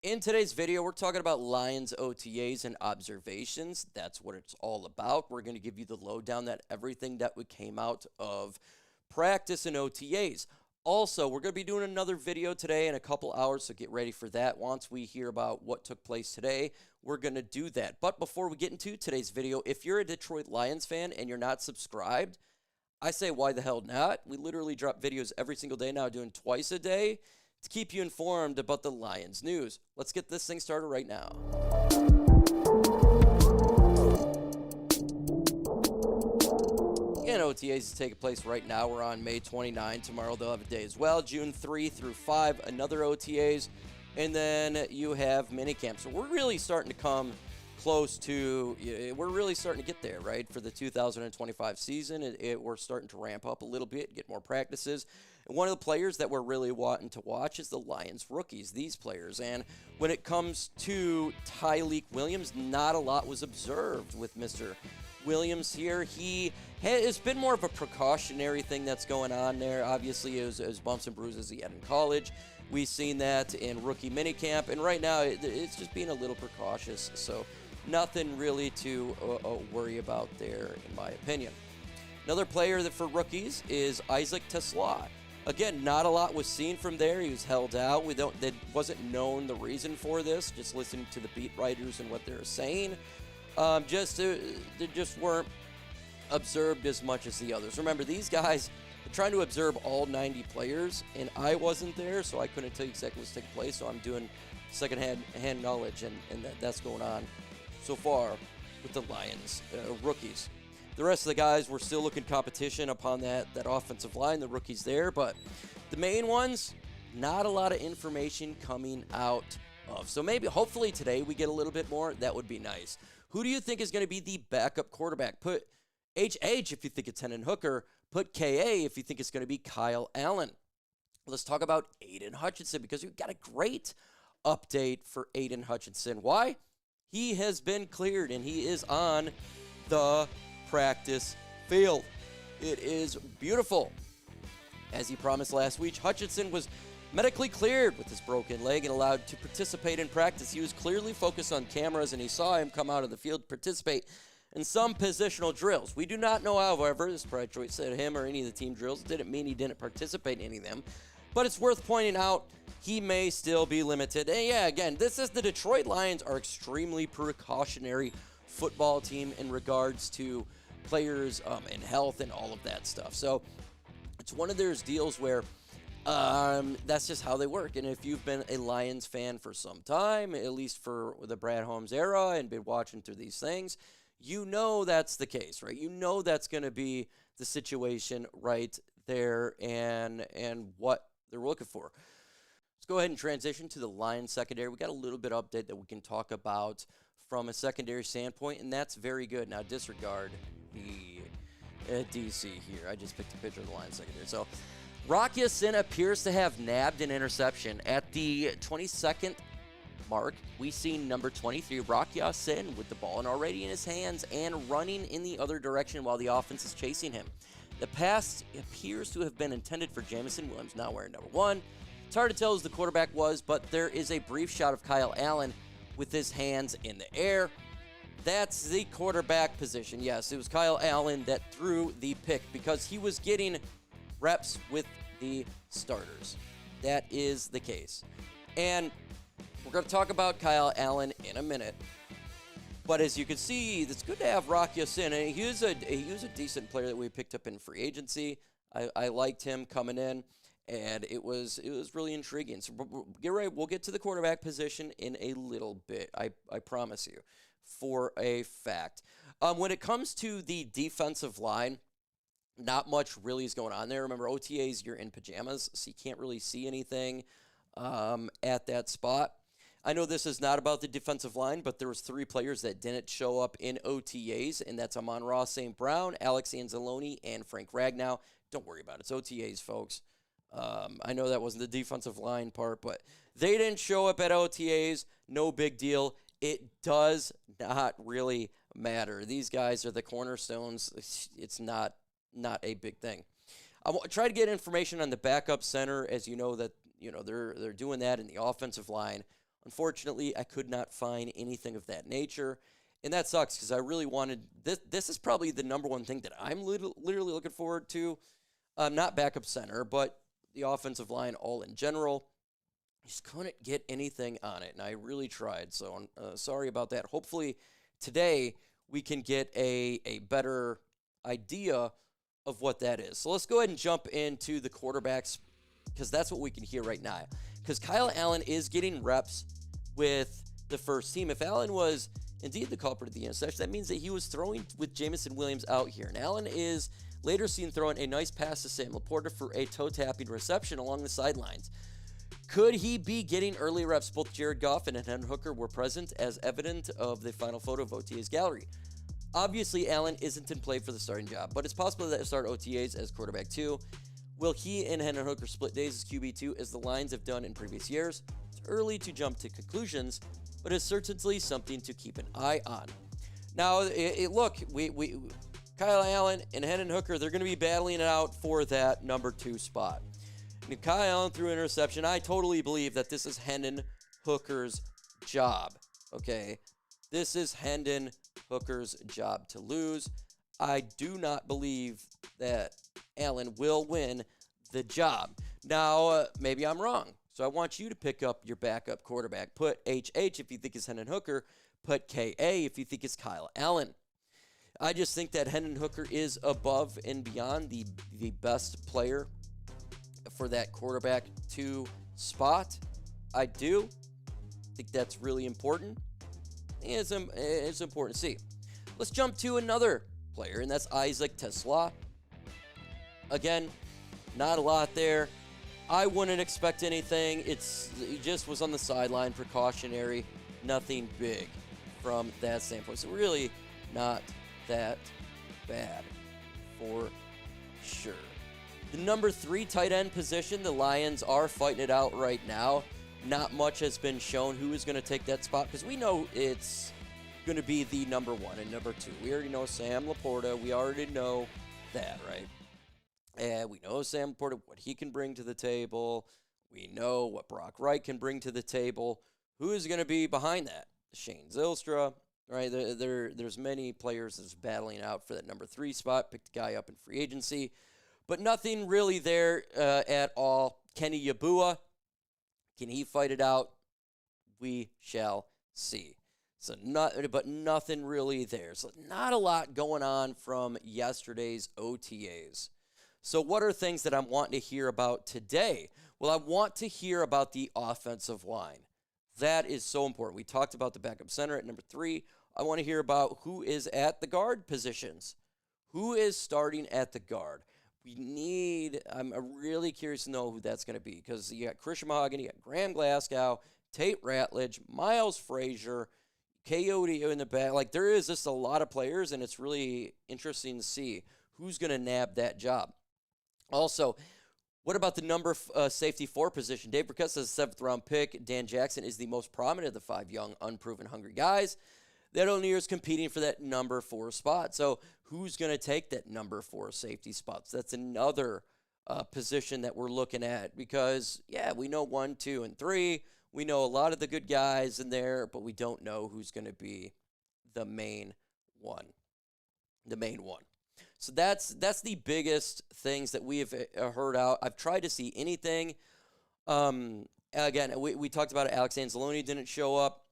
In today's video, we're talking about Lions OTAs and observations. That's what it's all about. We're going to give you the lowdown that everything that came out of practice and OTAs. Also, we're going to be doing another video today in a couple hours, so get ready for that. Once we hear about what took place today, we're going to do that. But before we get into today's video, if you're a Detroit Lions fan and you're not subscribed, I say why the hell not? We literally drop videos every single day now, doing twice a day, to keep you informed about the Lions news. Let's get this thing started right now. And OTAs is taking place right now. We're on May 29. Tomorrow they'll have a day as well. June 3 through 5, another OTAs. And then you have minicamp. So we're really starting to come close to, we're really starting to get there, right? For the 2025 season, we're starting to ramp up a little bit, get more practices. And one of the players that we're really wanting to watch is the Lions rookies, these players. And when it comes to Tyliek Williams, not a lot was observed with Mr. Williams here. He has been more of a precautionary thing that's going on there. Obviously, it was bumps and bruises he had in college. We've seen that in rookie minicamp, and right now it's just being a little precautious. So nothing really to worry about there, in my opinion. Another player that for rookies is Isaac Tesla. Again, not a lot was seen from there. He was held out. That wasn't known the reason for this. Just listening to the beat writers and what they're saying, they just weren't observed as much as the others. Remember, these guys are trying to observe all 90 players, and I wasn't there, so I couldn't tell you exactly what's taking place. So I'm doing second-hand knowledge, and that's going on so far with the Lions rookies. The rest of the guys, we're still looking competition upon that offensive line, the rookies there, but the main ones, not a lot of information coming out of. So maybe, hopefully today we get a little bit more. That would be nice. Who do you think is going to be the backup quarterback? Put HH if you think it's Hendon Hooker. Put KA if you think it's going to be Kyle Allen. Let's talk about Aidan Hutchinson, because we've got a great update for Aidan Hutchinson. Why? He has been cleared, and he is on the practice field. It is beautiful. As he promised last week, Hutchinson was medically cleared with his broken leg and allowed to participate in practice. He was clearly focused on cameras, and he saw him come out of the field, participate in some positional drills. We do not know, however, this probably Detroit said him or any of the team drills. It didn't mean he didn't participate in any of them. But it's worth pointing out he may still be limited. And yeah, again, this is the Detroit Lions are extremely precautionary football team in regards to players and health and all of that stuff. So it's one of those deals where that's just how they work. And if you've been a Lions fan for some time, at least for the Brad Holmes era, and been watching through these things, you know that's the case, right? You know that's going to be the situation right there and what they're looking for. Let's go ahead and transition to the Lions secondary. We got a little bit of update that we can talk about from a secondary standpoint, and that's very good. Now, disregard the DC here. I just picked a picture of the Lions secondary. So, Rock Ya-Sin appears to have nabbed an interception. At the 22nd mark, we see number 23, Rock Ya-Sin, with the ball and already in his hands and running in the other direction while the offense is chasing him. The pass appears to have been intended for Jameson Williams, now wearing number 1. It's hard to tell who the quarterback was, but there is a brief shot of Kyle Allen with his hands in the air. That's the quarterback position. Yes, it was Kyle Allen that threw the pick because he was getting reps with the starters. That is the case. And we're going to talk about Kyle Allen in a minute. But as you can see, it's good to have Rock Ya-Sin. And he was a decent player that we picked up in free agency. I liked him coming in, and it was really intriguing. So get ready. We'll get to the quarterback position in a little bit. I promise you, for a fact. When it comes to the defensive line, not much really is going on there. Remember, OTAs, you're in pajamas, so you can't really see anything at that spot. I know this is not about the defensive line, but there was 3 players that didn't show up in OTAs, and that's Amon-Ra St. Brown, Alex Anzalone, and Frank Ragnow. Don't worry about it. It's OTAs, folks. I know that wasn't the defensive line part, but they didn't show up at OTAs. No big deal. It does not really matter. These guys are the cornerstones. It's not a big thing. I try to get information on the backup center, as you know that they're doing that in the offensive line. Unfortunately, I could not find anything of that nature. And that sucks because I really wanted this. This is probably the number one thing that I'm literally looking forward to. Not backup center, but the offensive line all in general. Just couldn't get anything on it, and I really tried. So I'm sorry about that. Hopefully today we can get a better idea of what that is. So let's go ahead and jump into the quarterbacks because that's what we can hear right now. Because Kyle Allen is getting reps with the first team. If Allen was indeed the culprit of the interception, that means that he was throwing with Jameson Williams out here. And Allen is later seen throwing a nice pass to Sam Laporta for a toe-tapping reception along the sidelines. Could he be getting early reps? Both Jared Goff and Hendon Hooker were present as evident of the final photo of OTA's gallery. Obviously, Allen isn't in play for the starting job, but it's possible that he'll start OTAs as quarterback 2. Will he and Hendon Hooker split days as QB2 as the Lions have done in previous years? It's early to jump to conclusions, but it's certainly something to keep an eye on. Now, look, Kyle Allen and Hendon Hooker, they're going to be battling it out for that number 2 spot. And Kyle Allen threw an interception. I totally believe that this is Hendon Hooker's job, okay? This is Hendon Hooker's job to lose. I do not believe that Allen will win the job. Now, maybe I'm wrong. So I want you to pick up your backup quarterback. Put HH if you think it's Hendon Hooker. Put KA if you think it's Kyle Allen. I just think that Hendon Hooker is above and beyond the best player for that quarterback 2 spot. I do think that's really important. It's important to see. Let's jump to another player, and that's Isaac Tesla. Again, not a lot there. I wouldn't expect anything. He just was on the sideline, precautionary, nothing big from that standpoint. So really not that bad for sure. The number 3 tight end position, the Lions are fighting it out right now. Not much has been shown who is going to take that spot because we know it's going to be the number 1 and number 2. We already know Sam Laporta. We already know that, right? And we know Sam Laporta, what he can bring to the table. We know what Brock Wright can bring to the table. Who is going to be behind that? Shane Zylstra, right? There's many players that's battling out for that number 3 spot. Picked the guy up in free agency. But nothing really there at all. Kenny Yabua, can he fight it out? We shall see. So nothing really there. So not a lot going on from yesterday's OTAs. So what are things that I'm wanting to hear about today? Well, I want to hear about the offensive line. That is so important. We talked about the backup center at number 3. I want to hear about who is at the guard positions. Who is starting at the guard? I'm really curious to know who that's going to be because you got Christian Mahogany, you got Graham Glasgow, Tate Ratledge, Miles Frazier, Coyote in the back. Like, there is just a lot of players, and it's really interesting to see who's going to nab that job. Also, what about the number safety 4 position? Dave Burkett says 7th-round pick. Dan Jackson is the most prominent of the 5 young, unproven, hungry guys that only is competing for that number 4 spot. So who's going to take that number 4 safety spots? That's another position that we're looking at because, yeah, we know 1, 2, and 3. We know a lot of the good guys in there, but we don't know who's going to be the main one. The main one. So that's the biggest things that we have heard out. I've tried to see anything. Again, we talked about it. Alex Anzalone didn't show up.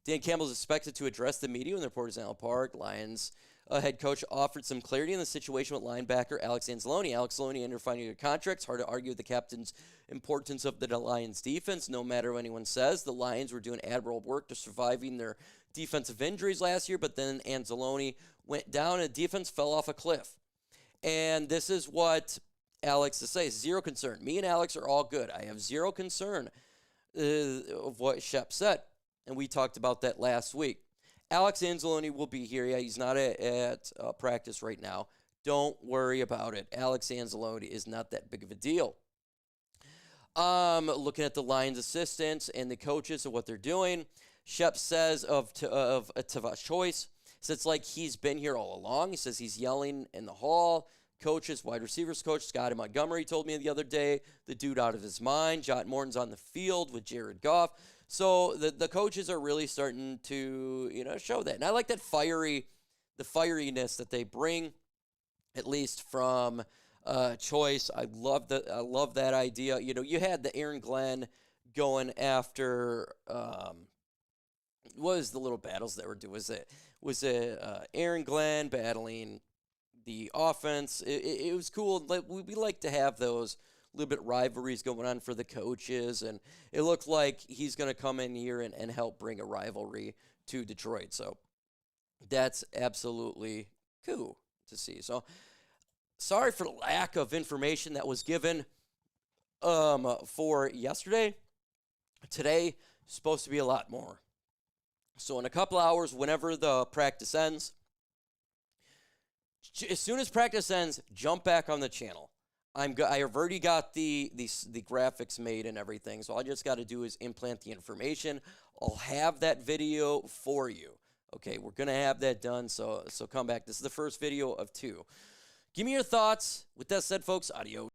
Dan Campbell is expected to address the media when the reporters in Allen Park. Lions head coach offered some clarity in the situation with linebacker Alex Anzalone. Alex Anzalone under final contract. It's hard to argue with the captain's importance of the Lions defense. No matter what anyone says, the Lions were doing admirable work to surviving their defensive injuries last year, but then Anzalone went down and the defense fell off a cliff. And this is what Alex is saying. Zero concern. Me and Alex are all good. I have zero concern of what Shep said. And we talked about that last week. Alex Anzalone will be here. Yeah, he's not at practice right now. Don't worry about it. Alex Anzalone is not that big of a deal. Looking at the Lions assistants and the coaches and what they're doing, Shep says of Tavash Choice, says it's like he's been here all along. He says he's yelling in the hall. Coaches, wide receivers coach, Scott Montgomery told me the other day, the dude out of his mind. Jot Morton's on the field with Jared Goff. So the coaches are really starting to, show that. And I like the fieriness that they bring, at least from Choice. I love that idea. You had the Aaron Glenn going after what was the little battles that were doing? Was it Aaron Glenn battling the offense? It was cool. We like to have those little bit rivalries going on for the coaches, and it looked like he's going to come in here and help bring a rivalry to Detroit. So that's absolutely cool to see. So sorry for the lack of information that was given for yesterday. Today, supposed to be a lot more. So in a couple hours, whenever the practice ends, as soon as practice ends, jump back on the channel. I have already got the graphics made and everything, so all I just got to do is implant the information. I'll have that video for you. Okay, we're going to have that done, so come back. This is the first video of 2. Give me your thoughts. With that said, folks, adios.